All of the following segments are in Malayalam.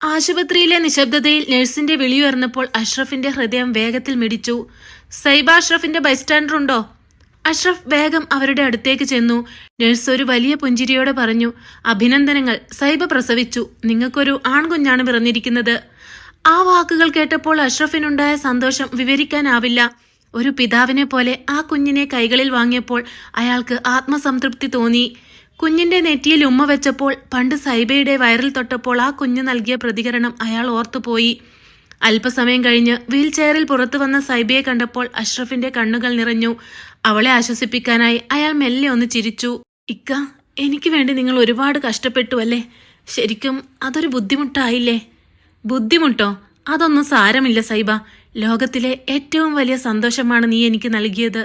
ആശുപത്രിയിലെ നിശബ്ദതയിൽ നഴ്സിന്റെ വിളിയുയർന്നപ്പോൾ അഷ്റഫിന്റെ ഹൃദയം വേഗത്തിൽ മിടിച്ചു. സൈബ, അഷ്റഫിന്റെ ബൈസ്റ്റാൻഡർ ഉണ്ടോ? അഷ്റഫ് വേഗം അവരുടെ അടുത്തേക്ക് ചെന്നു. നഴ്സ് ഒരു വലിയ പുഞ്ചിരിയോടെ പറഞ്ഞു, അഭിനന്ദനങ്ങൾ, സൈബ പ്രസവിച്ചു. നിങ്ങൾക്കൊരു ആൺകുഞ്ഞാണ് പിറന്നിരിക്കുന്നത്. ആ വാക്കുകൾ കേട്ടപ്പോൾ അഷ്റഫിനുണ്ടായ സന്തോഷം വിവരിക്കാനാവില്ല. ഒരു പിതാവിനെ പോലെ ആ കുഞ്ഞിനെ കൈകളിൽ വാങ്ങിയപ്പോൾ അയാൾക്ക് ആത്മസംതൃപ്തി തോന്നി. കുഞ്ഞിന്റെ നെറ്റിയിൽ ഉമ്മ വെച്ചപ്പോൾ, പണ്ട് സൈബയുടെ വയറിൽ തൊട്ടപ്പോൾ ആ കുഞ്ഞ് നൽകിയ പ്രതികരണം അയാൾ ഓർത്തുപോയി. അല്പസമയം കഴിഞ്ഞ് വീൽ ചെയറിൽ പുറത്തു വന്ന സൈബയെ കണ്ടപ്പോൾ അഷ്റഫിന്റെ കണ്ണുകൾ നിറഞ്ഞു. അവളെ ആശ്വസിപ്പിക്കാനായി അയാൾ മെല്ലെ ഒന്ന് ചിരിച്ചു. ഇക്ക, എനിക്ക് വേണ്ടി നിങ്ങൾ ഒരുപാട് കഷ്ടപ്പെട്ടു അല്ലേ? ശരിക്കും അതൊരു ബുദ്ധിമുട്ടായില്ലേ? ബുദ്ധിമുട്ടോ? അതൊന്നും സാരമില്ല സൈബ. ലോകത്തിലെ ഏറ്റവും വലിയ സന്തോഷമാണ് നീ എനിക്ക് നൽകിയത്.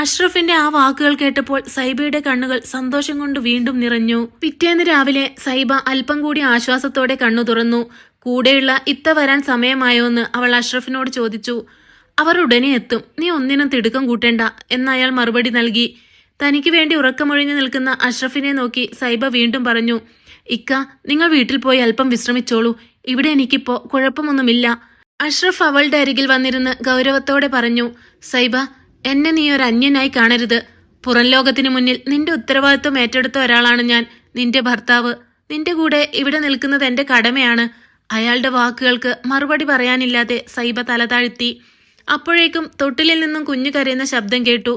അഷ്റഫിന്റെ ആ വാക്കുകൾ കേട്ടപ്പോൾ സൈബയുടെ കണ്ണുകൾ സന്തോഷം കൊണ്ട് വീണ്ടും നിറഞ്ഞു. പിറ്റേന്ന് രാവിലെ സൈബ അല്പം കൂടി ആശ്വാസത്തോടെ കണ്ണു തുറന്നു. കൂടെയുള്ള ഇത്ത വരാൻ സമയമായോന്ന് അവൾ അഷ്റഫിനോട് ചോദിച്ചു. അവർ ഉടനെ എത്തും, നീ ഒന്നിനും തിടുക്കം കൂട്ടേണ്ട എന്നയാൾ മറുപടി നൽകി. തനിക്ക് വേണ്ടി ഉറക്കമൊഴിഞ്ഞു നിൽക്കുന്ന അഷ്റഫിനെ നോക്കി സൈബ വീണ്ടും പറഞ്ഞു, ഇക്ക, നിങ്ങൾ വീട്ടിൽ പോയി അല്പം വിശ്രമിച്ചോളൂ. ഇവിടെ എനിക്കിപ്പോ കുഴപ്പമൊന്നുമില്ല. അഷ്റഫ് അവളുടെ അരികിൽ വന്നിരുന്ന് ഗൗരവത്തോടെ പറഞ്ഞു, സൈബ, എന്നെ നീ ഒരു അന്യനായി കാണരുത്. പുറം ലോകത്തിനു മുന്നിൽ നിന്റെ ഉത്തരവാദിത്വം ഏറ്റെടുത്ത ഒരാളാണ് ഞാൻ, നിന്റെ ഭർത്താവ്. നിന്റെ കൂടെ ഇവിടെ നിൽക്കുന്നത് എന്റെ കടമയാണ്. അയാളുടെ വാക്കുകൾക്ക് മറുപടി പറയാനില്ലാതെ സൈബ തല താഴ്ത്തി. അപ്പോഴേക്കും തൊട്ടിലിൽ നിന്നും കുഞ്ഞു കരയുന്ന ശബ്ദം കേട്ടു.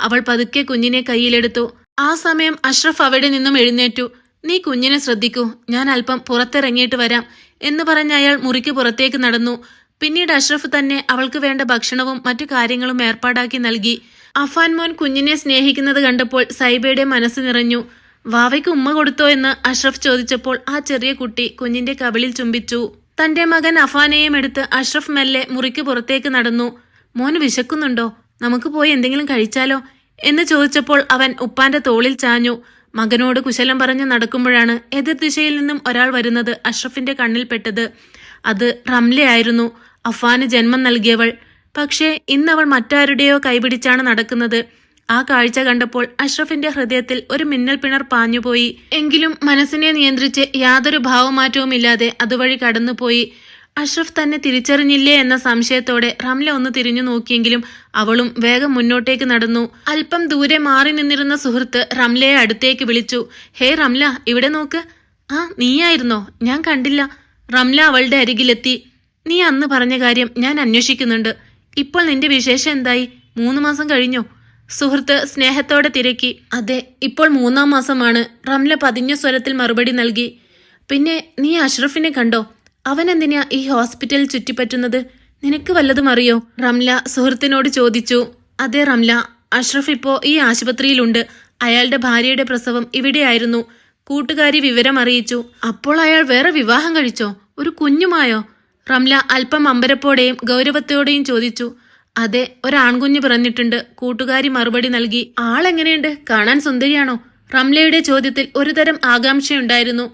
അവൾ പതുക്കെ കുഞ്ഞിനെ കയ്യിലെടുത്തു. ആ സമയം അഷ്റഫ് അവിടെ നിന്നും എഴുന്നേറ്റു. നീ കുഞ്ഞിനെ ശ്രദ്ധിക്കൂ, ഞാൻ അല്പം പുറത്തിറങ്ങിയിട്ട് വരാം എന്ന് പറഞ്ഞ അയാൾ മുറിക്ക് പുറത്തേക്ക് നടന്നു. പിന്നീട് അഷ്റഫ് തന്നെ അവൾക്ക് വേണ്ട ഭക്ഷണവും മറ്റു കാര്യങ്ങളും ഏർപ്പാടാക്കി നൽകി. അഫാൻ മോൻ കുഞ്ഞിനെ സ്നേഹിക്കുന്നത് കണ്ടപ്പോൾ സൈബയുടെ മനസ്സ് നിറഞ്ഞു. വാവയ്ക്ക് ഉമ്മ കൊടുത്തോ എന്ന് അഷ്റഫ് ചോദിച്ചപ്പോൾ ആ ചെറിയ കുട്ടി കുഞ്ഞിന്റെ കവിളിൽ ചുംബിച്ചു. തന്റെ മകൻ അഫാനെയും എടുത്ത് അഷ്റഫ് മെല്ലെ മുറിക്ക് പുറത്തേക്ക് നടന്നു. മോന് വിശക്കുന്നുണ്ടോ? നമുക്ക് പോയി എന്തെങ്കിലും കഴിച്ചാലോ എന്ന് ചോദിച്ചപ്പോൾ അവൻ ഉപ്പാന്റെ തോളിൽ ചാഞ്ഞു. മകനോട് കുശലം പറഞ്ഞ് നടക്കുമ്പോഴാണ് എതിർ ദിശയിൽ നിന്നും ഒരാൾ വരുന്നത് അഷ്റഫിന്റെ കണ്ണിൽപ്പെട്ടത്. അത് റംലയായിരുന്നു, അഫാന് ജന്മം നൽകിയവൾ. പക്ഷേ ഇന്നവൾ മറ്റാരുടെയോ കൈപിടിച്ചാണ് നടക്കുന്നത്. ആ കാഴ്ച കണ്ടപ്പോൾ അഷ്റഫിന്റെ ഹൃദയത്തിൽ ഒരു മിന്നൽ പിണർ പാഞ്ഞുപോയി. എങ്കിലും മനസ്സിനെ നിയന്ത്രിച്ച് യാതൊരു ഭാവമാറ്റവുമില്ലാതെ അതുവഴി കടന്നുപോയി. അഷ്റഫ് തന്നെ തിരിച്ചറിഞ്ഞില്ലേ എന്ന സംശയത്തോടെ റംല ഒന്ന് തിരിഞ്ഞു നോക്കിയെങ്കിലും അവളും വേഗം മുന്നോട്ടേക്ക് നടന്നു. അല്പം ദൂരെ മാറി നിന്നിരുന്ന സുഹൃത്ത് റംലയെ അടുത്തേക്ക് വിളിച്ചു. ഹേ റംല, ഇവിടെ നോക്ക്. ആ, നീയായിരുന്നോ? ഞാൻ കണ്ടില്ല. റംല അവളുടെ അരികിലെത്തി. നീ അന്ന് പറഞ്ഞ കാര്യം ഞാൻ അന്വേഷിക്കുന്നുണ്ട്. ഇപ്പോൾ നിന്റെ വിശേഷം എന്തായി? 3 മാസം കഴിഞ്ഞോ? സുഹൃത്ത് സ്നേഹത്തോടെ തിരക്കി. അതെ, ഇപ്പോൾ 3-ാം മാസമാണ്, റംല പതിഞ്ഞ സ്വരത്തിൽ മറുപടി നൽകി. പിന്നെ നീ അഷ്റഫിനെ കണ്ടോ? അവൻ എന്തിനാ ഈ ഹോസ്പിറ്റലിൽ ചുറ്റിപ്പറ്റുന്നത്? നിനക്ക് വല്ലതും അറിയോ? റംല സുഹൃത്തിനോട് ചോദിച്ചു. അതെ റംല, അഷ്റഫ് ഇപ്പോ ഈ ആശുപത്രിയിലുണ്ട്. അയാളുടെ ഭാര്യയുടെ പ്രസവം ഇവിടെയായിരുന്നു. കൂട്ടുകാരി വിവരം അറിയിച്ചു. അപ്പോൾ അയാൾ വേറെ വിവാഹം കഴിച്ചോ? ഒരു കുഞ്ഞുമായോ? റംല അല്പം അമ്പരപ്പോടെയും ഗൗരവത്തോടെയും ചോദിച്ചു. അതെ, ഒരാൺകുഞ്ഞ് പിറന്നിട്ടുണ്ട്, കൂട്ടുകാരി മറുപടി നൽകി. ആളെങ്ങനെയുണ്ട്? കാണാൻ സുന്ദരിയാണോ? റംലയുടെ ചോദ്യത്തിൽ ഒരുതരം ആകാംക്ഷയുണ്ടായിരുന്നു.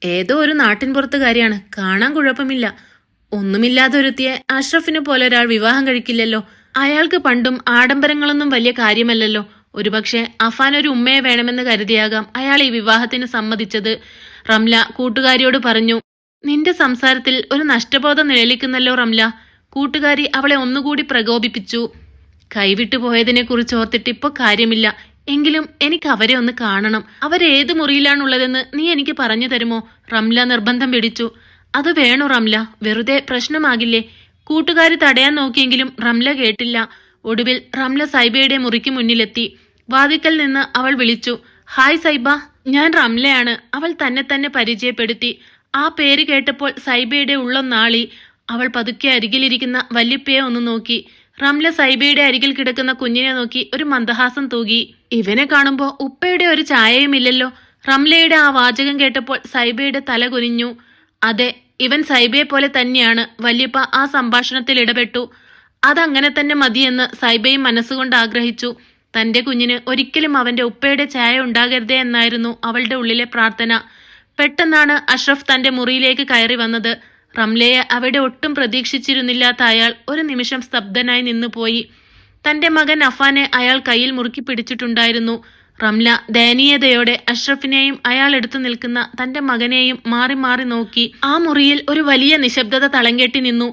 ഏതോ ഒരു നാട്ടിൻപുറത്തുകാരിയാണ്, കാണാൻ കുഴപ്പമില്ല. ഒന്നുമില്ലാതെ ഒരുത്തിയെ അഷ്റഫിനെ പോലെ ഒരാൾ വിവാഹം കഴിക്കില്ലല്ലോ. അയാൾക്ക് പണ്ടും ആഡംബരങ്ങളൊന്നും വലിയ കാര്യമല്ലല്ലോ. ഒരുപക്ഷെ അഫാൻ ഒരു ഉമ്മയെ വേണമെന്ന് കരുതിയാകാം അയാൾ ഈ വിവാഹത്തിന് സമ്മതിച്ചത്. റംല കൂട്ടുകാരിയോട് പറഞ്ഞു. നിന്റെ സംസാരത്തിൽ ഒരു നഷ്ടബോധം നിഴലിക്കുന്നല്ലോ റംല. കൂട്ടുകാരി അവളെ ഒന്നുകൂടി പ്രകോപിപ്പിച്ചു. കൈവിട്ടു പോയതിനെ കുറിച്ച് ഓർത്തിട്ട് ഇപ്പൊ കാര്യമില്ല. എങ്കിലും എനിക്ക് അവരെ ഒന്ന് കാണണം. അവരേത് മുറിയിലാണുള്ളതെന്ന് നീ എനിക്ക് പറഞ്ഞു തരുമോ? റംല നിർബന്ധം പിടിച്ചു. അത് വേണോ റംല? വെറുതെ പ്രശ്നമാകില്ലേ? കൂട്ടുകാരി തടയാൻ നോക്കിയെങ്കിലും റംല കേട്ടില്ല. ഒടുവിൽ റംല സൈബയുടെ മുറിക്ക് മുന്നിലെത്തി. വാതിക്കൽ നിന്ന് അവൾ വിളിച്ചു. ഹായ് സൈബ, ഞാൻ റംലയാണ്. അവൾ തന്നെ പരിചയപ്പെടുത്തി. ആ പേര് കേട്ടപ്പോൾ സൈബയുടെ ഉള്ളം നാളി. അവൾ പതുക്കെ അരികിലിരിക്കുന്ന വല്യപ്പയെ ഒന്ന് നോക്കി. റംല സൈബയുടെ അരികിൽ കിടക്കുന്ന കുഞ്ഞിനെ നോക്കി ഒരു മന്ദഹാസം തൂകി. ഇവനെ കാണുമ്പോ ഉപ്പയുടെ ഒരു ഛായയുമില്ലല്ലോ. റംലയുടെ ആ വാചകം കേട്ടപ്പോൾ സൈബയുടെ തല കുനിഞ്ഞു. അതെ, ഇവൻ സൈബയെ പോലെ തന്നെയാണ്. വല്യപ്പ ആ സംഭാഷണത്തിൽ ഇടപെട്ടു. അതങ്ങനെ തന്നെ മതിയെന്ന് സൈബയും മനസ്സുകൊണ്ട് ആഗ്രഹിച്ചു. തന്റെ കുഞ്ഞിന് ഒരിക്കലും അവന്റെ ഉപ്പയുടെ ഛായ ഉണ്ടാകരുതേ എന്നായിരുന്നു അവളുടെ ഉള്ളിലെ പ്രാർത്ഥന. പെട്ടെന്നാണ് അഷ്റഫ് തന്റെ മുറിയിലേക്ക് കയറി വന്നത്. റംലയെ അവിടെ ഒട്ടും പ്രതീക്ഷിച്ചിരുന്നില്ലാത്ത അയാൾ ഒരു നിമിഷം സ്തബ്ധനായി നിന്നുപോയി. തന്റെ മകൻ അഫാനെ അയാൾ കയ്യിൽ മുറുക്കി പിടിച്ചിട്ടുണ്ടായിരുന്നു. റംല ദയനീയതയോടെ അഷ്റഫിനെയും അയാൾ എടുത്തു നിൽക്കുന്ന തന്റെ മകനെയും മാറി മാറി നോക്കി. ആ മുറിയിൽ ഒരു വലിയ നിശബ്ദത തളംകെട്ടി നിന്നു.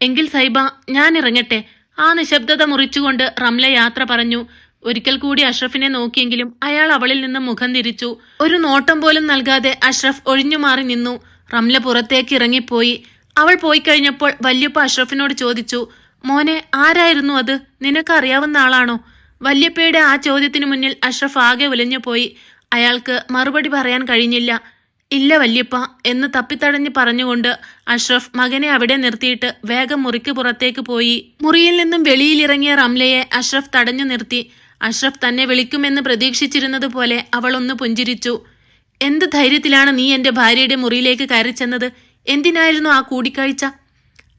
എങ്കിൽ സൈബ, ഞാൻ ഇറങ്ങട്ടെ. ആ നിശബ്ദത മുറിച്ചുകൊണ്ട് റംല യാത്ര പറഞ്ഞു. ഒരിക്കൽ കൂടി അഷ്റഫിനെ നോക്കിയെങ്കിലും അയാൾ അവളിൽ നിന്ന് മുഖം തിരിച്ചു. ഒരു നോട്ടം പോലും നൽകാതെ അഷ്റഫ് ഒഴിഞ്ഞു മാറി നിന്നു. റംല പുറത്തേക്ക് ഇറങ്ങിപ്പോയി. അവൾ പോയി കഴിഞ്ഞപ്പോൾ വല്യപ്പ അഷ്റഫിനോട് ചോദിച്ചു, മോനെ, ആരായിരുന്നു അത്? നിനക്ക് അറിയാവുന്ന ആളാണോ? വല്യപ്പയുടെ ആ ചോദ്യത്തിനു മുന്നിൽ അഷ്റഫ് ആകെ ഉലഞ്ഞുപോയി. അയാൾക്ക് മറുപടി പറയാൻ കഴിഞ്ഞില്ല. ഇല്ല വല്യപ്പ എന്ന് തപ്പിത്തടഞ്ഞ് പറഞ്ഞുകൊണ്ട് അഷ്റഫ് മകനെ അവിടെ നിർത്തിയിട്ട് വേഗം മുറിക്ക് പുറത്തേക്ക് പോയി. മുറിയിൽ നിന്നും വെളിയിലിറങ്ങിയ റംലയെ അഷ്റഫ് തടഞ്ഞു നിർത്തി. അഷ്റഫ് തന്നെ വിളിക്കുമെന്ന് പ്രതീക്ഷിച്ചിരുന്നത് പോലെ അവൾ ഒന്ന് പുഞ്ചിരിച്ചു. എന്ത് ധൈര്യത്തിലാണ് നീ എന്റെ ഭാര്യയുടെ മുറിയിലേക്ക് കയറി ചെന്നത്? എന്തിനായിരുന്നു ആ കൂടിക്കാഴ്ച?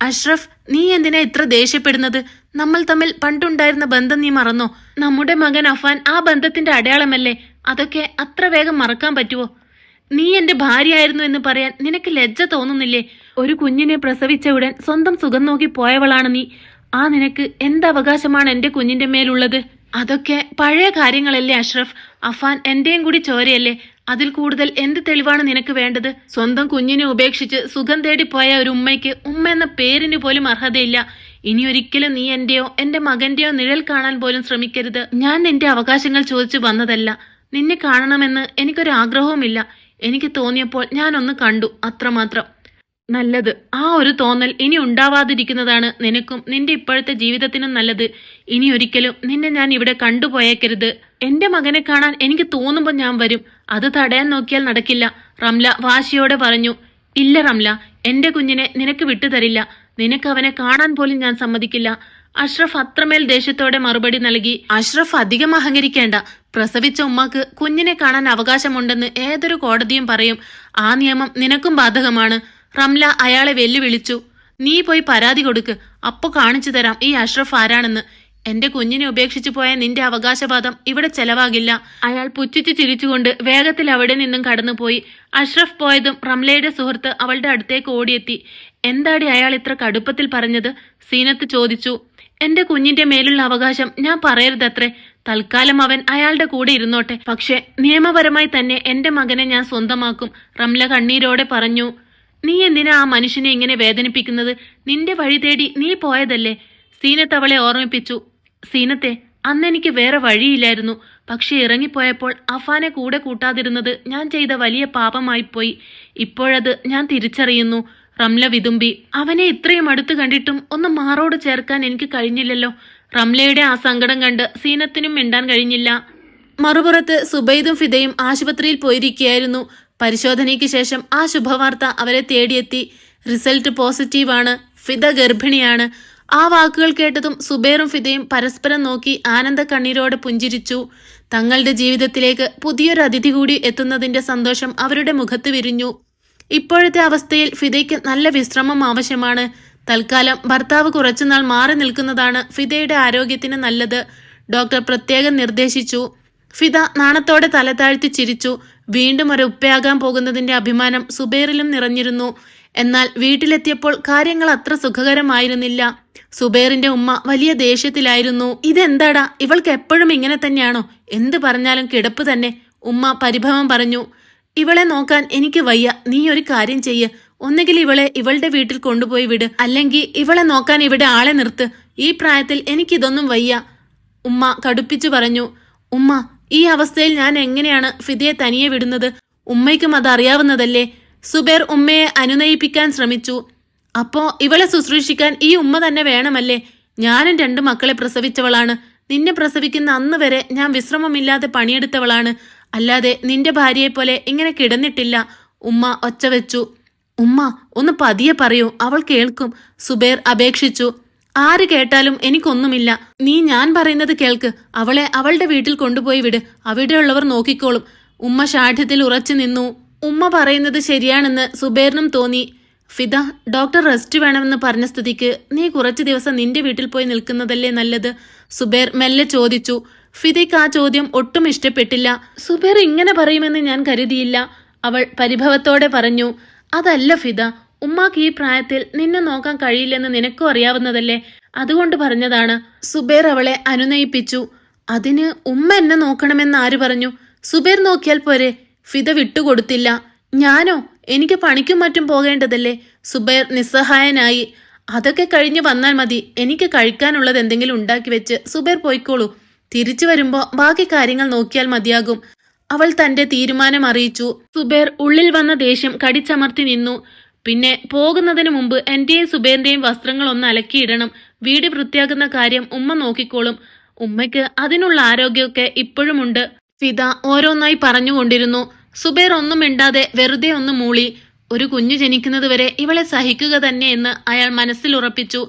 അഷ്റഫ്, നീ എന്തിനാ ഇത്ര ദേഷ്യപ്പെടുന്നത്? നമ്മൾ തമ്മിൽ പണ്ടുണ്ടായിരുന്ന ബന്ധം നീ മറന്നോ? നമ്മുടെ മകൻ അഫാൻ ആ ബന്ധത്തിന്റെ അടയാളമല്ലേ? അതൊക്കെ അത്ര വേഗം മറക്കാൻ പറ്റുമോ? നീ എന്റെ ഭാര്യയായിരുന്നു എന്ന് പറയാൻ നിനക്ക് ലജ്ജ തോന്നുന്നില്ലേ? ഒരു കുഞ്ഞിനെ പ്രസവിച്ച ഉടൻ സ്വന്തം സുഖം നോക്കി പോയവളാണ് നീ. ആ നിനക്ക് എന്ത് അവകാശമാണ് എന്റെ കുഞ്ഞിന്റെ മേലുള്ളത്? അതൊക്കെ പഴയ കാര്യങ്ങളല്ലേ അഷ്റഫ്. അഫാൻ എന്റെയും കൂടി ചോരയല്ലേ. അതിൽ കൂടുതൽ എന്ത് തെളിവാണ് നിനക്ക് വേണ്ടത്? സ്വന്തം കുഞ്ഞിനെ ഉപേക്ഷിച്ച് സുഖം തേടി പോയ ഒരു ഉമ്മയ്ക്ക് ഉമ്മ എന്ന പേരിന് പോലും അർഹതയില്ല. ഇനി ഒരിക്കലും നീ എന്റെയോ എന്റെ മകന്റെയോ നിഴൽ കാണാൻ പോലും ശ്രമിക്കരുത്. ഞാൻ നിന്റെ അവകാശങ്ങൾ ചോദിച്ചു വന്നതല്ല. നിന്നെ കാണണമെന്ന് എനിക്കൊരു ആഗ്രഹവുമില്ല. എനിക്ക് തോന്നിയപ്പോൾ ഞാനൊന്ന് കണ്ടു, അത്രമാത്രം. നല്ലത്. ആ ഒരു തോന്നൽ ഇനി ഉണ്ടാവാതിരിക്കുന്നതാണ് നിനക്കും നിന്റെ ഇപ്പോഴത്തെ ജീവിതത്തിനും നല്ലത്. ഇനി ഒരിക്കലും നിന്നെ ഞാൻ ഇവിടെ കണ്ടുപോയേക്കരുത്. എന്റെ മകനെ കാണാൻ എനിക്ക് തോന്നുമ്പോൾ ഞാൻ വരും. അത് തടയാൻ നോക്കിയാൽ നടക്കില്ല, റംല വാശിയോടെ പറഞ്ഞു. ഇല്ല റംല, എന്റെ കുഞ്ഞിനെ നിനക്ക് വിട്ടുതരില്ല. നിനക്ക് അവനെ കാണാൻ പോലും ഞാൻ സമ്മതിക്കില്ല. അഷ്റഫ് അത്രമേൽ ദേഷ്യത്തോടെ മറുപടി നൽകി. അഷ്റഫ് അധികം അഹങ്കരിക്കേണ്ട. പ്രസവിച്ച ഉമ്മാക്ക് കുഞ്ഞിനെ കാണാൻ അവകാശമുണ്ടെന്ന് ഏതൊരു കോടതിയും പറയും. ആ നിയമം നിനക്കും ബാധകമാണ്. റംല അയാളെ വെല്ലുവിളിച്ചു. നീ പോയി പരാതി കൊടുക്ക്. അപ്പൊ കാണിച്ചു തരാം ഈ അഷ്റഫ് ആരാണെന്ന്. എന്റെ കുഞ്ഞിനെ ഉപേക്ഷിച്ചു പോയ നിന്റെ അവകാശവാദം ഇവിടെ ചെലവാകില്ല. അയാൾ പുച്ഛിച്ചു ചിരിച്ചുകൊണ്ട് വേഗത്തിൽ അവിടെ നിന്നും കടന്നുപോയി. അഷ്റഫ് പോയതും റംലയുടെ സുഹൃത്ത് അവളുടെ അടുത്തേക്ക് ഓടിയെത്തി. എന്താടി അയാൾ ഇത്ര കടുപ്പത്തിൽ പറഞ്ഞത്? സീനത്ത് ചോദിച്ചു. എന്റെ കുഞ്ഞിന്റെ മേലുള്ള അവകാശം ഞാൻ പറയരുതത്രേ. തൽക്കാലം അവൻ അയാളുടെ കൂടെ ഇരുന്നോട്ടെ. പക്ഷെ നിയമപരമായി തന്നെ എന്റെ മകനെ ഞാൻ സ്വന്തമാക്കും, റംല കണ്ണീരോടെ പറഞ്ഞു. നീ എന്തിനാ ആ മനുഷ്യനെ ഇങ്ങനെ വേദനിപ്പിക്കുന്നത്? നിന്റെ വഴി തേടി നീ പോയതല്ലേ? സീനത്ത് അവളെ ഓർമ്മിപ്പിച്ചു. സീനത്തെ, അന്നെനിക്ക് വേറെ വഴിയില്ലായിരുന്നു. പക്ഷെ ഇറങ്ങിപ്പോയപ്പോൾ അഫാനെ കൂടെ കൂട്ടാതിരുന്നത് ഞാൻ ചെയ്ത വലിയ പാപമായിപ്പോയി. ഇപ്പോഴത് ഞാൻ തിരിച്ചറിയുന്നു, റംല വിതുമ്പി. അവനെ ഇത്രയും അടുത്ത് കണ്ടിട്ടും ഒന്ന് മാറോട് ചേർക്കാൻ എനിക്ക് കഴിഞ്ഞില്ലല്ലോ. റംലയുടെ ആ സങ്കടം കണ്ട് സീനത്തിനും മിണ്ടാൻ കഴിഞ്ഞില്ല. മറുപുറത്ത് സുബൈദും ഫിദയും ആശുപത്രിയിൽ പോയിരിക്കുകയായിരുന്നു. പരിശോധനയ്ക്ക് ശേഷം ആ ശുഭവാർത്ത അവരെ തേടിയെത്തി. റിസൾട്ട് പോസിറ്റീവാണ്. ഫിദ ഗർഭിണിയാണ്. ആ വാക്കുകൾ കേട്ടതും സുബൈറും ഫിദയും പരസ്പരം നോക്കി ആനന്ദ കണ്ണീരോടെ പുഞ്ചിരിച്ചു. തങ്ങളുടെ ജീവിതത്തിലേക്ക് പുതിയൊരു അതിഥി കൂടി എത്തുന്നതിന്റെ സന്തോഷം അവരുടെ മുഖത്ത് വിരിഞ്ഞു. ഇപ്പോഴത്തെ അവസ്ഥയിൽ ഫിദയ്ക്ക് നല്ല വിശ്രമം ആവശ്യമാണ്. തൽക്കാലം ഭർത്താവ് കുറച്ചുനാൾ മാറി നിൽക്കുന്നതാണ് ഫിദയുടെ ആരോഗ്യത്തിന് നല്ലത്. ഡോക്ടർ പ്രത്യേകം നിർദ്ദേശിച്ചു. ഫിദ നാണത്തോടെ തല താഴ്ത്തി ചിരിച്ചു. വീണ്ടും ഒരു ഉപ്പയാകാൻ പോകുന്നതിന്റെ അഭിമാനം സുബൈറിലും നിറഞ്ഞിരുന്നു. എന്നാൽ വീട്ടിലെത്തിയപ്പോൾ കാര്യങ്ങൾ അത്ര സുഖകരമായിരുന്നില്ല. സുബൈറിന്റെ ഉമ്മ വലിയ ദേഷ്യത്തിലായിരുന്നു. ഇതെന്താടാ, ഇവൾക്ക് എപ്പോഴും ഇങ്ങനെ തന്നെയാണോ? എന്ത് പറഞ്ഞാലും കിടപ്പ് തന്നെ, ഉമ്മ പരിഭവം പറഞ്ഞു. ഇവളെ നോക്കാൻ എനിക്ക് വയ്യ. നീ ഒരു കാര്യം ചെയ്യ്. ഒന്നുകിൽ ഇവളെ ഇവളുടെ വീട്ടിൽ കൊണ്ടുപോയി വിട്, അല്ലെങ്കിൽ ഇവളെ നോക്കാൻ ഇവിടെ ആളെ നിർത്ത്. ഈ പ്രായത്തിൽ എനിക്കിതൊന്നും വയ്യ, ഉമ്മ കടുപ്പിച്ചു പറഞ്ഞു. ഉമ്മ, ഈ അവസ്ഥയിൽ ഞാൻ എങ്ങനെയാണ് ഫിദയെ തനിയെ വിടുന്നത്? ഉമ്മയ്ക്കും അത് അറിയാവുന്നതല്ലേ? സുബൈർ ഉമ്മയെ അനുനയിപ്പിക്കാൻ ശ്രമിച്ചു. അപ്പോ ഇവളെ ശുശ്രൂഷിക്കാൻ ഈ ഉമ്മ തന്നെ വേണമല്ലേ? ഞാനും 2 മക്കളെ പ്രസവിച്ചവളാണ്. നിന്നെ പ്രസവിക്കുന്ന അന്ന് വരെ ഞാൻ വിശ്രമമില്ലാതെ പണിയെടുത്തവളാണ്. അല്ലാതെ നിന്റെ ഭാര്യയെപ്പോലെ ഇങ്ങനെ കിടന്നിട്ടില്ല, ഉമ്മ ഒച്ച വെച്ചു. ഉമ്മ, ഒന്ന് പതിയെ പറയൂ, അവൾ കേൾക്കും, സുബൈർ അപേക്ഷിച്ചു. ആര് കേട്ടാലും എനിക്കൊന്നുമില്ല. നീ ഞാൻ പറയുന്നത് കേൾക്ക്. അവളെ അവളുടെ വീട്ടിൽ കൊണ്ടുപോയി വിട്. അവിടെയുള്ളവർ നോക്കിക്കോളും. ഉമ്മ ശാഠ്യത്തിൽ ഉറച്ചു നിന്നു. ഉമ്മ പറയുന്നത് ശരിയാണെന്ന് സുബൈറിനും തോന്നി. ഫിദ, ഡോക്ടർ റെസ്റ്റ് വേണമെന്ന് പറഞ്ഞ സ്ഥിതിക്ക് നീ കുറച്ചു ദിവസം നിന്റെ വീട്ടിൽ പോയി നിൽക്കുന്നതല്ലേ നല്ലത്? സുബൈർ മെല്ലെ ചോദിച്ചു. ഫിദയ്ക്ക് ആ ചോദ്യം ഒട്ടും ഇഷ്ടപ്പെട്ടില്ല. സുബൈർ ഇങ്ങനെ പറയുമെന്ന് ഞാൻ കരുതിയില്ല, അവൾ പരിഭവത്തോടെ പറഞ്ഞു. അതല്ല ഫിദ, ഉമ്മാക്ക് ഈ പ്രായത്തിൽ നിന്നെ നോക്കാൻ കഴിയില്ലെന്ന് നിനക്കും അറിയാവുന്നതല്ലേ? അതുകൊണ്ട് പറഞ്ഞതാണ്. സുബൈർ അവളെ അനുനയിപ്പിച്ചു. അതിന് ഉമ്മ എന്നെ നോക്കണമെന്ന് ആര് പറഞ്ഞു? സുബൈർ നോക്കിയാൽ പോരെ? ഫിദ വിട്ടുകൊടുത്തില്ല. ഞാനോ? എനിക്ക് പണിക്കും മറ്റും പോകേണ്ടതല്ലേ? സുബൈർ നിസ്സഹായനായി. അതൊക്കെ കഴിഞ്ഞ് വന്നാൽ മതി. എനിക്ക് കഴിക്കാനുള്ളത് എന്തെങ്കിലും ഉണ്ടാക്കി വെച്ച് സുബൈർ പോയിക്കോളൂ. തിരിച്ചു വരുമ്പോ ബാക്കി കാര്യങ്ങൾ നോക്കിയാൽ മതിയാകും. അവൾ തന്റെ തീരുമാനം അറിയിച്ചു. സുബൈർ ഉള്ളിൽ വന്ന ദേഷ്യം കടിച്ചമർത്തി നിന്നു. പിന്നെ പോകുന്നതിന് മുമ്പ് എന്റെയും സുബൈറിന്റെയും വസ്ത്രങ്ങൾ ഒന്ന് അലക്കിയിടണം. വീട് വൃത്തിയാക്കുന്ന കാര്യം ഉമ്മ നോക്കിക്കോളും. ഉമ്മയ്ക്ക് അതിനുള്ള ആരോഗ്യമൊക്കെ ഇപ്പോഴുമുണ്ട്. ഫിദ ഓരോന്നായി പറഞ്ഞുകൊണ്ടിരുന്നു. സുബൈർ ഒന്നും മിണ്ടാതെ വെറുതെ ഒന്ന് മൂളി. ഒരു കുഞ്ഞു ജനിക്കുന്നതുവരെ ഇവളെ സഹിക്കുക തന്നെ എന്ന് അയാൾ മനസ്സിൽ ഉറപ്പിച്ചു.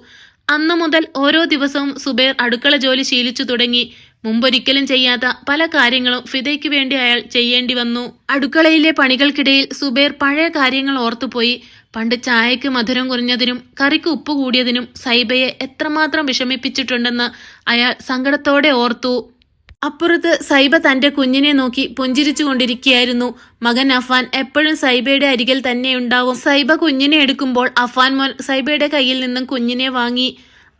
അന്നു മുതൽ ഓരോ ദിവസവും സുബൈർ അടുക്കള ജോലി ശീലിച്ചു തുടങ്ങി. മുമ്പൊരിക്കലും ചെയ്യാത്ത പല കാര്യങ്ങളും ഫിദയ്ക്ക് വേണ്ടി അയാൾ ചെയ്യേണ്ടി വന്നു. അടുക്കളയിലെ പണികൾക്കിടയിൽ സുബൈർ പഴയ കാര്യങ്ങൾ ഓർത്തുപോയി. പണ്ട് ചായക്ക് മധുരം കുറഞ്ഞതിനും കറിക്ക് ഉപ്പ് കൂടിയതിനും സൈബയെ എത്രമാത്രം വിഷമിപ്പിച്ചിട്ടുണ്ടെന്ന് അയാൾ സങ്കടത്തോടെ ഓർത്തു. അപ്പുറത്ത് സൈബ തന്റെ കുഞ്ഞിനെ നോക്കി പുഞ്ചിരിച്ചു കൊണ്ടിരിക്കുകയായിരുന്നു. മകൻ അഫാൻ എപ്പോഴും സൈബയുടെ അരികിൽ തന്നെ ഉണ്ടാവും. സൈബ കുഞ്ഞിനെ എടുക്കുമ്പോൾ അഫാൻ മോൻ സൈബയുടെ കയ്യിൽ നിന്നും കുഞ്ഞിനെ വാങ്ങി.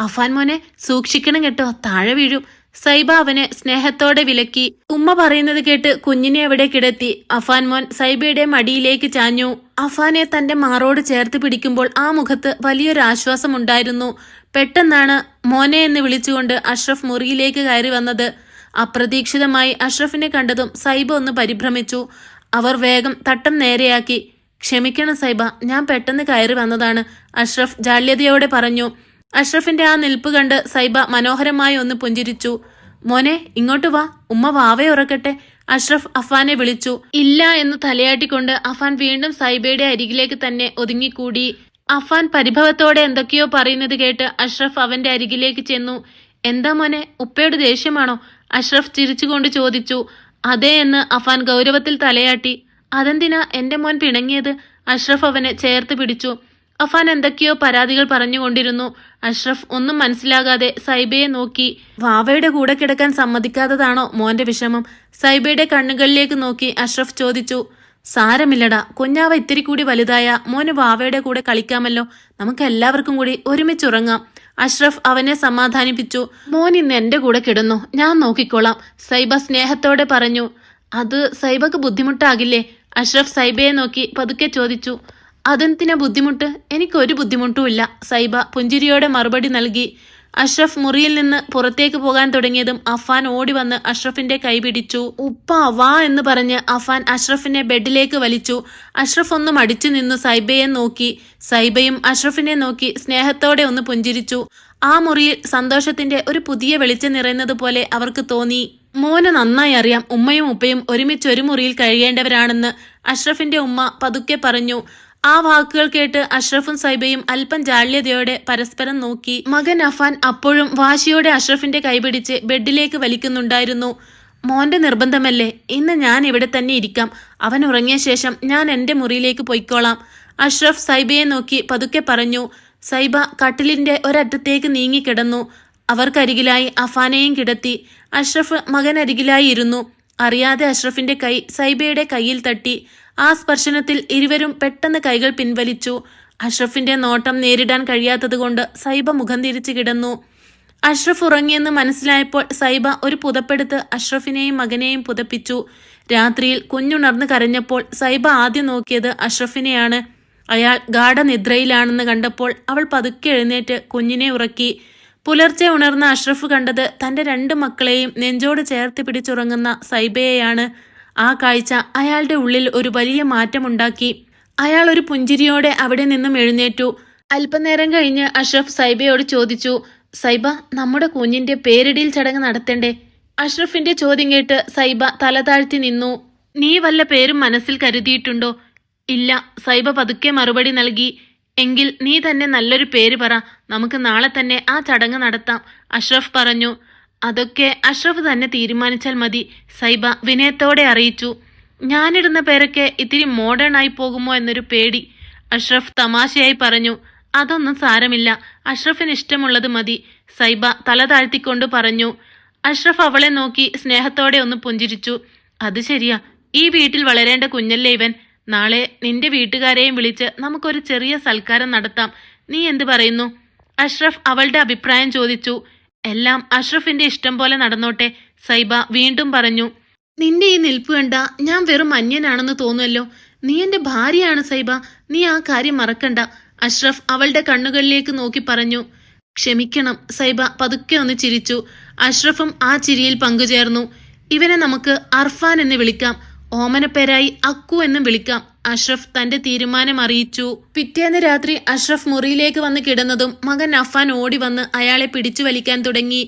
അഫാൻ മോനെ സൂക്ഷിക്കണം കേട്ടോ, താഴെ വീഴും. സൈബ അവനെ സ്നേഹത്തോടെ വിലക്കി. ഉമ്മ പറയുന്നത് കേട്ട് കുഞ്ഞിനെ അവിടെ കിടത്തി. അഫാൻ മോൻ സൈബയുടെ മടിയിലേക്ക് ചാഞ്ഞു. അഫാനെ തന്റെ മാറോട് ചേർത്ത് പിടിക്കുമ്പോൾ ആ മുഖത്ത് വലിയൊരു ആശ്വാസം ഉണ്ടായിരുന്നു. പെട്ടെന്നാണ് മോനെ എന്ന് വിളിച്ചുകൊണ്ട് അഷ്റഫ് മുറിയിലേക്ക് കയറി വന്നത്. അപ്രതീക്ഷിതമായി അഷ്റഫിനെ കണ്ടതും സൈബ ഒന്ന് പരിഭ്രമിച്ചു. അവർ വേഗം തട്ടം നേരെയാക്കി. ക്ഷമിക്കണം സൈബ, ഞാൻ പെട്ടെന്ന് കയറി വന്നതാണ്, അഷ്റഫ് ജാള്യതയോടെ പറഞ്ഞു. അഷ്റഫിന്റെ ആ നിൽപ്പ് കണ്ട് സൈബ മനോഹരമായി ഒന്ന് പുഞ്ചിരിച്ചു. മോനെ ഇങ്ങോട്ട് വാ, ഉമ്മ വാവയെ ഉറക്കട്ടെ, അഷ്റഫ് അഫാനെ വിളിച്ചു. ഇല്ല എന്ന് തലയാട്ടിക്കൊണ്ട് അഫാൻ വീണ്ടും സൈബയുടെ അരികിലേക്ക് തന്നെ ഒതുങ്ങിക്കൂടി. അഫാൻ പരിഭവത്തോടെ എന്തൊക്കെയോ പറയുന്നത് കേട്ട് അഷ്റഫ് അവന്റെ അരികിലേക്ക് ചെന്നു. എന്താ മോനെ, ഉപ്പയോട് ദേഷ്യമാണോ? അഷ്റഫ് ചിരിച്ചുകൊണ്ട് ചോദിച്ചു. അതെ എന്ന് അഫാൻ ഗൗരവത്തിൽ തലയാട്ടി. അതെന്തിനാ എന്റെ മോൻ പിണങ്ങിയത്? അഷ്റഫ് അവനെ ചേർത്ത് പിടിച്ചു. അഫാൻ എന്തൊക്കെയോ പരാതികൾ പറഞ്ഞുകൊണ്ടിരുന്നു. അഷ്റഫ് ഒന്നും മനസ്സിലാകാതെ സൈബയെ നോക്കി. വാവയുടെ കൂടെ കിടക്കാൻ സമ്മതിക്കാത്തതാണോ മോന്റെ വിഷമം? സൈബയുടെ കണ്ണുകളിലേക്ക് നോക്കി അഷ്റഫ് ചോദിച്ചു. സാരമില്ലടാ, കുഞ്ഞാവ ഇത്തിരി കൂടി വലുതായ മോന് വാവയുടെ കൂടെ കളിക്കാമല്ലോ. നമുക്ക് എല്ലാവർക്കും കൂടി ഒരുമിച്ചുറങ്ങാം. അഷ്റഫ് അവനെ സമാധാനിപ്പിച്ചു. മോൻ ഇന്ന് എന്റെ കൂടെ കിടന്നു, ഞാൻ നോക്കിക്കോളാം, സൈബ സ്നേഹത്തോടെ പറഞ്ഞു. അത് സൈബക്ക് ബുദ്ധിമുട്ടാകില്ലേ? അഷ്റഫ് സൈബയെ നോക്കി പതുക്കെ ചോദിച്ചു. അതെന്തിനാ ബുദ്ധിമുട്ട്? എനിക്കൊരു ബുദ്ധിമുട്ടുമില്ല, സൈബ പുഞ്ചിരിയോടെ മറുപടി നൽകി. അഷ്റഫ് മുറിയിൽ നിന്ന് പുറത്തേക്ക് പോകാൻ തുടങ്ങിയതും അഫാൻ ഓടി വന്ന് അഷ്റഫിന്റെ കൈ പിടിച്ചു. ഉപ്പ വാ എന്ന് പറഞ്ഞ് അഫാൻ അഷ്റഫിനെ ബെഡിലേക്ക് വലിച്ചു. അഷ്റഫ് ഒന്ന് മടിച്ചു നിന്നു സൈബയെ നോക്കി. സൈബയും അഷ്റഫിനെ നോക്കി സ്നേഹത്തോടെ ഒന്ന് പുഞ്ചിരിച്ചു. ആ മുറിയിൽ സന്തോഷത്തിന്റെ ഒരു പുതിയ വെളിച്ചം നിറയുന്നത് പോലെ അവർക്ക് തോന്നി. മോന് നന്നായി അറിയാം ഉമ്മയും ഉപ്പയും ഒരുമിച്ച് ഒരു മുറിയിൽ കഴിയേണ്ടവരാണെന്ന് അഷ്റഫിന്റെ ഉമ്മ പതുക്കെ പറഞ്ഞു. ആ വാക്കുകൾ കേട്ട് അഷ്റഫും സൈബയും അല്പം ജാള്യതയോടെ പരസ്പരം നോക്കി. മകൻ അഫാൻ അപ്പോഴും വാശിയോടെ അഷ്റഫിന്റെ കൈപിടിച്ച് ബെഡിലേക്ക് വലിക്കുന്നുണ്ടായിരുന്നു. മോന്റെ നിർബന്ധമല്ലേ, ഇന്ന് ഞാൻ ഇവിടെ തന്നെ ഇരിക്കാം. അവൻ ഉറങ്ങിയ ശേഷം ഞാൻ എന്റെ മുറിയിലേക്ക് പൊയ്ക്കോളാം, അഷ്റഫ് സൈബയെ നോക്കി പതുക്കെ പറഞ്ഞു. സൈബ കട്ടിലിന്റെ ഒരറ്റത്തേക്ക് നീങ്ങിക്കിടന്നു. അവർക്കരികിലായി അഫാനെയും കിടത്തി. അഷ്റഫ് മകനരികിലായി ഇരുന്നു. അറിയാതെ അഷ്റഫിന്റെ കൈ സൈബയുടെ കയ്യിൽ തട്ടി. ആ സ്പർശനത്തിൽ ഇരുവരും പെട്ടെന്ന് കൈകൾ പിൻവലിച്ചു. അഷ്റഫിന്റെ നോട്ടം നേരിടാൻ കഴിയാത്തതുകൊണ്ട് സൈബ മുഖം തിരിച്ചു കിടന്നു. അഷ്റഫ് ഉറങ്ങിയെന്ന് മനസ്സിലായപ്പോൾ സൈബ ഒരു പുതപ്പെടുത്ത് അഷ്റഫിനെയും മകനെയും പുതപ്പിച്ചു. രാത്രിയിൽ കുഞ്ഞുണർന്ന് കരഞ്ഞപ്പോൾ സൈബ ആദ്യം നോക്കിയത് അഷ്റഫിനെയാണ്. അയാൾ ഗാഢനിദ്രയിലാണെന്ന് കണ്ടപ്പോൾ അവൾ പതുക്കെ എഴുന്നേറ്റ് കുഞ്ഞിനെ ഉറക്കി. പുലർച്ചെ ഉണർന്ന അഷ്റഫ് കണ്ടത് തന്റെ 2 മക്കളെയും നെഞ്ചോട് ചേർത്ത് പിടിച്ചുറങ്ങുന്ന സൈബയെയാണ്. ആ കാഴ്ച അയാളുടെ ഉള്ളിൽ ഒരു വലിയ മാറ്റമുണ്ടാക്കി. അയാൾ ഒരു പുഞ്ചിരിയോടെ അവിടെ നിന്നും എഴുന്നേറ്റു. അല്പനേരം കഴിഞ്ഞ് അഷ്റഫ് സൈബയോട് ചോദിച്ചു. സൈബ, നമ്മുടെ കുഞ്ഞിന്റെ പേരിടിയിൽ ചടങ്ങ് നടത്തണ്ടേ? അഷ്റഫിന്റെ ചോദ്യം കേട്ട് സൈബ തല താഴ്ത്തി നിന്നു. നീ വല്ല പേരും മനസ്സിൽ കരുതിയിട്ടുണ്ടോ? ഇല്ല, സൈബ പതുക്കെ മറുപടി നൽകി. എങ്കിൽ നീ തന്നെ നല്ലൊരു പേര് പറ, നമുക്ക് നാളെ തന്നെ ആ ചടങ്ങ് നടത്താം, അഷ്റഫ് പറഞ്ഞു. അതൊക്കെ അഷ്റഫ് തന്നെ തീരുമാനിച്ചാൽ മതി, സൈബ വിനയത്തോടെ അറിയിച്ചു. ഞാനിടുന്ന പേരൊക്കെ ഇത്തിരി മോഡേൺ ആയി പോകുമോ എന്നൊരു പേടി, അഷ്റഫ് തമാശയായി പറഞ്ഞു. അതൊന്നും സാരമില്ല, അഷ്റഫിന് ഇഷ്ടമുള്ളത് മതി, സൈബ തല താഴ്ത്തിക്കൊണ്ട് പറഞ്ഞു. അഷ്റഫ് അവളെ നോക്കി സ്നേഹത്തോടെ ഒന്ന് പുഞ്ചിരിച്ചു. അത് ശരിയാ, ഈ വീട്ടിൽ വളരേണ്ട കുഞ്ഞല്ലേ ഇവൻ. നാളെ നിന്റെ വീട്ടുകാരെയും വിളിച്ച് നമുക്കൊരു ചെറിയ സൽക്കാരം നടത്താം. നീ എന്ത് പറയുന്നു? അഷ്റഫ് അവളുടെ അഭിപ്രായം ചോദിച്ചു. എല്ലാം അഷ്റഫിന്റെ ഇഷ്ടം പോലെ നടന്നോട്ടെ, സൈബ വീണ്ടും പറഞ്ഞു. നിന്റെ ഈ നിൽപ്പ് കണ്ട ഞാൻ വെറും അന്യനാണെന്ന് തോന്നുമല്ലോ. നീ എന്റെ ഭാര്യയാണ് സൈബ, നീ ആ കാര്യം മറക്കണ്ട. അഷ്റഫ് അവളുടെ കണ്ണുകളിലേക്ക് നോക്കി പറഞ്ഞു. ക്ഷമിക്കണം. സൈബ പതുക്കെ ഒന്ന് ചിരിച്ചു. അഷ്റഫും ആ ചിരിയിൽ പങ്കുചേർന്നു. ഇവനെ നമുക്ക് അർഫാൻ എന്ന് വിളിക്കാം, ഓമനപ്പേരായി അക്കു എന്നും വിളിക്കാം. അഷ്റഫ് തന്റെ തീരുമാനം അറിയിച്ചു. പിറ്റേന്ന് രാത്രി അഷ്റഫ് മുറിയിലേക്ക് വന്ന് കിടന്നതും മകൻ അഫാൻ ഓടി വന്ന് അയാളെ പിടിച്ചു വലിക്കാൻ തുടങ്ങി.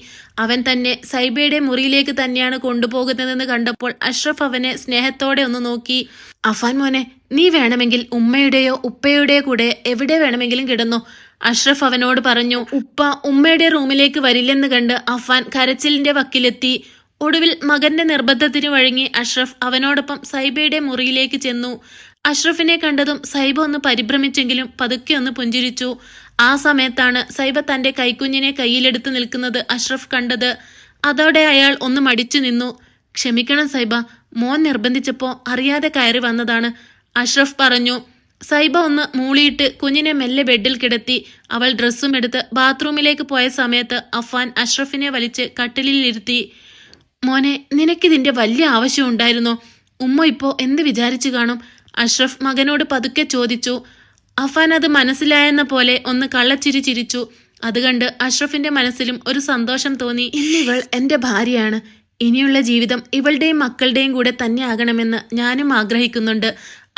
അവൻ തന്നെ സൈബയുടെ മുറിയിലേക്ക് തന്നെയാണ് കൊണ്ടുപോകുന്നതെന്ന് കണ്ടപ്പോൾ അഷ്റഫ് അവനെ സ്നേഹത്തോടെ ഒന്ന് നോക്കി. അഫാൻ മോനെ, നീ വേണമെങ്കിൽ ഉമ്മയുടെയോ ഉപ്പയുടെയോ കൂടെ എവിടെ വേണമെങ്കിലും കിടന്നോ, അഷ്റഫ് അവനോട് പറഞ്ഞു. ഉപ്പ ഉമ്മയുടെ റൂമിലേക്ക് വരില്ലെന്ന് കണ്ട് അഫാൻ കരച്ചിലിന്റെ വക്കിലെത്തി. ഒടുവിൽ മകന്റെ നിർബന്ധത്തിന് വഴങ്ങി അഷ്റഫ് അവനോടൊപ്പം സൈബയുടെ മുറിയിലേക്ക് ചെന്നു. അഷ്റഫിനെ കണ്ടതും സൈബ ഒന്ന് പരിഭ്രമിച്ചെങ്കിലും പതുക്കെ ഒന്ന് പുഞ്ചിരിച്ചു. ആ സമയത്താണ് സൈബ തന്റെ കൈക്കുഞ്ഞിനെ കയ്യിലെടുത്ത് നിൽക്കുന്നത് അഷ്റഫ് കണ്ടത്. അതോടെ അയാൾ ഒന്ന് മടിച്ചു നിന്നു. ക്ഷമിക്കണം സൈബ, മോൻ നിർബന്ധിച്ചപ്പോ അറിയാതെ കയറി വന്നതാണ്, അഷ്റഫ് പറഞ്ഞു. സൈബ ഒന്ന് മൂളിയിട്ട് കുഞ്ഞിനെ മെല്ലെ ബെഡിൽ കിടത്തി. അവൾ ഡ്രസ്സും എടുത്ത് ബാത്റൂമിലേക്ക് പോയ സമയത്ത് അഫാൻ അഷ്റഫിനെ വലിച്ച് കട്ടിലിൽ ഇരുത്തി. മോനെ, നിനക്കിതിന്റെ വലിയ ആവശ്യം ഉണ്ടായിരുന്നോ? ഉമ്മ ഇപ്പോ എന്ത് വിചാരിച്ചു കാണും, അഷ്റഫ് മകനോട് പതുക്കെ ചോദിച്ചു. അഫാൻ അത് മനസ്സിലായെന്ന പോലെ ഒന്ന് കള്ളച്ചിരി ചിരിച്ചു. അത് കണ്ട് അഷ്റഫിന്റെ മനസ്സിലും ഒരു സന്തോഷം തോന്നി. ഇന്നിവൾ എന്റെ ഭാര്യയാണ്, ഇനിയുള്ള ജീവിതം ഇവളുടെയും മക്കളുടെയും കൂടെ തന്നെ ആകണമെന്ന് ഞാനും ആഗ്രഹിക്കുന്നുണ്ട്.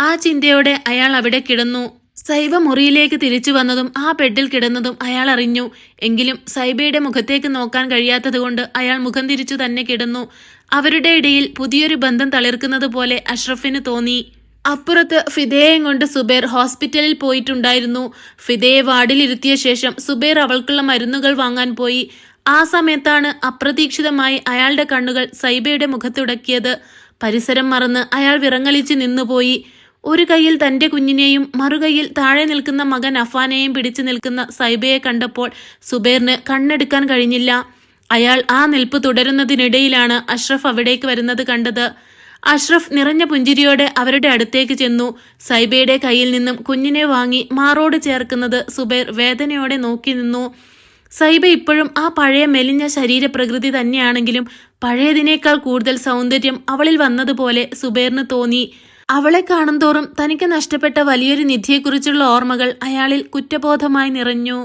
ആ ചിന്തയോടെ അയാൾ അവിടെ കിടന്നു. സൈബ മുറിയിലേക്ക് തിരിച്ചു വന്നതും ആ ബെഡിൽ കിടന്നതും അയാൾ അറിഞ്ഞു. എങ്കിലും സൈബയുടെ മുഖത്തേക്ക് നോക്കാൻ കഴിയാത്തതുകൊണ്ട് അയാൾ മുഖം തിരിച്ചു തന്നെ കിടന്നു. അവരുടെ ഇടയിൽ പുതിയൊരു ബന്ധം തളിർക്കുന്നത് പോലെ അഷ്റഫിന് തോന്നി. അപ്പുറത്ത് ഫിദയെയും കൊണ്ട് സുബൈർ ഹോസ്പിറ്റലിൽ പോയിട്ടുണ്ടായിരുന്നു. ഫിദയെ വാർഡിലിരുത്തിയ ശേഷം സുബൈർ അവൾക്കുള്ള മരുന്നുകൾ വാങ്ങാൻ പോയി. ആ സമയത്താണ് അപ്രതീക്ഷിതമായി അയാളുടെ കണ്ണുകൾ സൈബയുടെ മുഖത്തുടക്കിയത്. പരിസരം മറന്ന് അയാൾ വിറങ്ങലിച്ച് നിന്നുപോയി. ഒരു കൈയിൽ തന്റെ കുഞ്ഞിനെയും മറുകൈയിൽ താഴെ നിൽക്കുന്ന മകൻ അഫാനെയും പിടിച്ചു നിൽക്കുന്ന സൈബയെ കണ്ടപ്പോൾ സുബൈറിന് കണ്ണെടുക്കാൻ കഴിഞ്ഞില്ല. അയാൾ ആ നിൽപ്പ് തുടരുന്നതിനിടയിലാണ് അഷ്റഫ് അവിടേക്ക് വരുന്നത് കണ്ടത്. അഷ്റഫ് നിറഞ്ഞ പുഞ്ചിരിയോടെ അവരുടെ അടുത്തേക്ക് ചെന്നു. സൈബയുടെ കയ്യിൽ നിന്നും കുഞ്ഞിനെ വാങ്ങി മാറോട് ചേർക്കുന്നത് സുബൈർ വേദനയോടെ നോക്കി നിന്നു. സൈബ ഇപ്പോഴും ആ പഴയ മെലിഞ്ഞ ശരീരപ്രകൃതി തന്നെയാണെങ്കിലും പഴയതിനേക്കാൾ കൂടുതൽ സൗന്ദര്യം അവളിൽ വന്നതുപോലെ സുബൈറിന് തോന്നി. അവളെ കാണും തോറും തനിക്ക് നഷ്ടപ്പെട്ട വലിയൊരു നിധിയെക്കുറിച്ചുള്ള ഓർമ്മകൾ അയാളിൽ കുറ്റബോധമായി നിറഞ്ഞു.